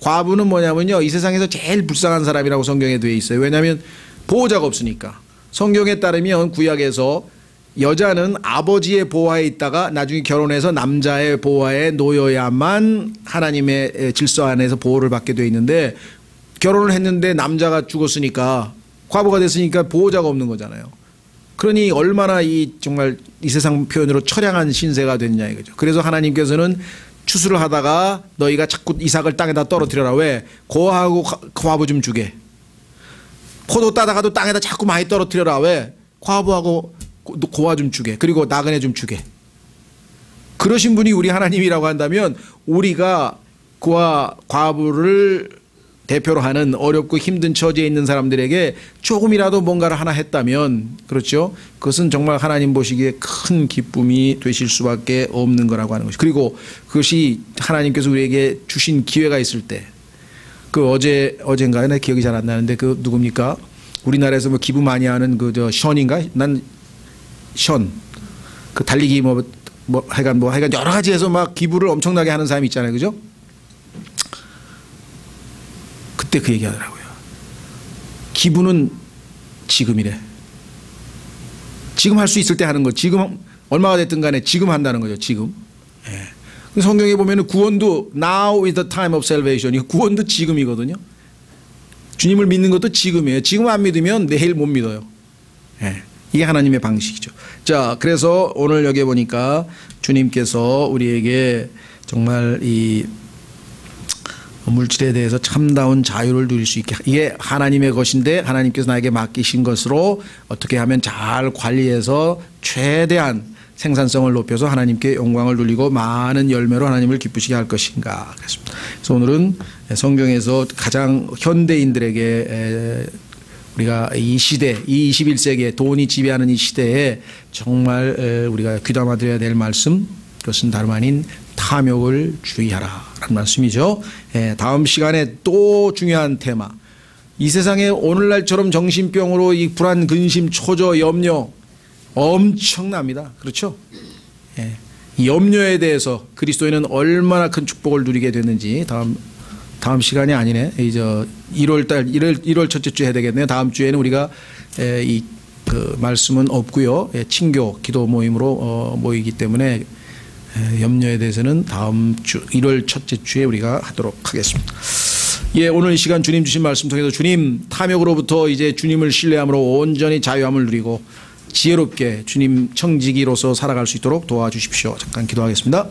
과부는 뭐냐면요, 이 세상에서 제일 불쌍한 사람이라고 성경에 되어 있어요. 왜냐하면 보호자가 없으니까. 성경에 따르면 구약에서 여자는 아버지의 보호하에 있다가 나중에 결혼해서 남자의 보호하에 놓여야만 하나님의 질서 안에서 보호를 받게 되어 있는데, 결혼을 했는데 남자가 죽었으니까, 과부가 됐으니까 보호자가 없는 거잖아요. 그러니 얼마나 정말 이 세상 표현으로 처량한 신세가 됐냐 이거죠. 그래서 하나님께서는 추수를 하다가 너희가 자꾸 이삭을 땅에다 떨어뜨려라. 왜? 고아하고 과부 좀 주게. 포도 따다가도 땅에다 자꾸 많이 떨어뜨려라. 왜? 과부하고 고아 좀 주게. 그리고 나그네 좀 주게. 그러신 분이 우리 하나님이라고 한다면, 우리가 그와 과부를 대표로 하는 어렵고 힘든 처지에 있는 사람들에게 조금이라도 뭔가를 하나 했다면, 그렇죠, 그것은 정말 하나님 보시기에 큰 기쁨이 되실 수밖에 없는 거라고 하는 것이죠. 그리고 그것이 하나님께서 우리에게 주신 기회가 있을 때, 그 어젠가요? 내 기억이 잘 안 나는데, 그 누굽니까? 우리나라에서 뭐 기부 많이 하는 션인가? 난 션. 그 달리기 하여간 여러 가지 해서 막 기부를 엄청나게 하는 사람이 있잖아요. 그죠? 그때 그 얘기 하더라고요. 기부는 지금이래. 지금 할 수 있을 때 하는 거. 지금 얼마가 됐든 간에 지금 한다는 거죠. 지금. 예. 성경에 보면 구원도 now is the time of salvation. 구원도 지금이거든요. 주님을 믿는 것도 지금이에요. 지금 안 믿으면 내일 못 믿어요. 예. 이게 하나님의 방식이죠. 자, 그래서 오늘 여기 보니까 주님께서 우리에게 정말 이 물질에 대해서 참다운 자유를 누릴 수 있게, 이게 하나님의 것인데 하나님께서 나에게 맡기신 것으로 어떻게 하면 잘 관리해서 최대한 생산성을 높여서 하나님께 영광을 돌리고 많은 열매로 하나님을 기쁘시게 할 것인가. 그래서 오늘은 성경에서 가장 현대인들에게 우리가 이 시대, 이 21세기에 돈이 지배하는 이 시대에 정말 우리가 귀담아 드려야 될 말씀, 그것은 다름 아닌 탐욕을 주의하라 라는 말씀이죠. 다음 시간에 또 중요한 테마, 이 세상에 오늘날처럼 정신병으로 이 불안, 근심, 초조, 염려 엄청납니다. 그렇죠? 이 염려에 대해서 그리스도인은 얼마나 큰 축복을 누리게 됐는지 다음 시간이 아니네. 이제 1월 첫째 주 해야 되겠네요. 다음 주에는 우리가 그 말씀은 없고요. 친교 기도 모임으로 모이기 때문에 염려에 대해서는 다음 주 1월 첫째 주에 우리가 하도록 하겠습니다. 예, 오늘 이 시간 주님 주신 말씀 통해서 주님 탐욕으로부터 이제 주님을 신뢰함으로 온전히 자유함을 누리고 지혜롭게 주님 청지기로서 살아갈 수 있도록 도와주십시오. 잠깐 기도하겠습니다.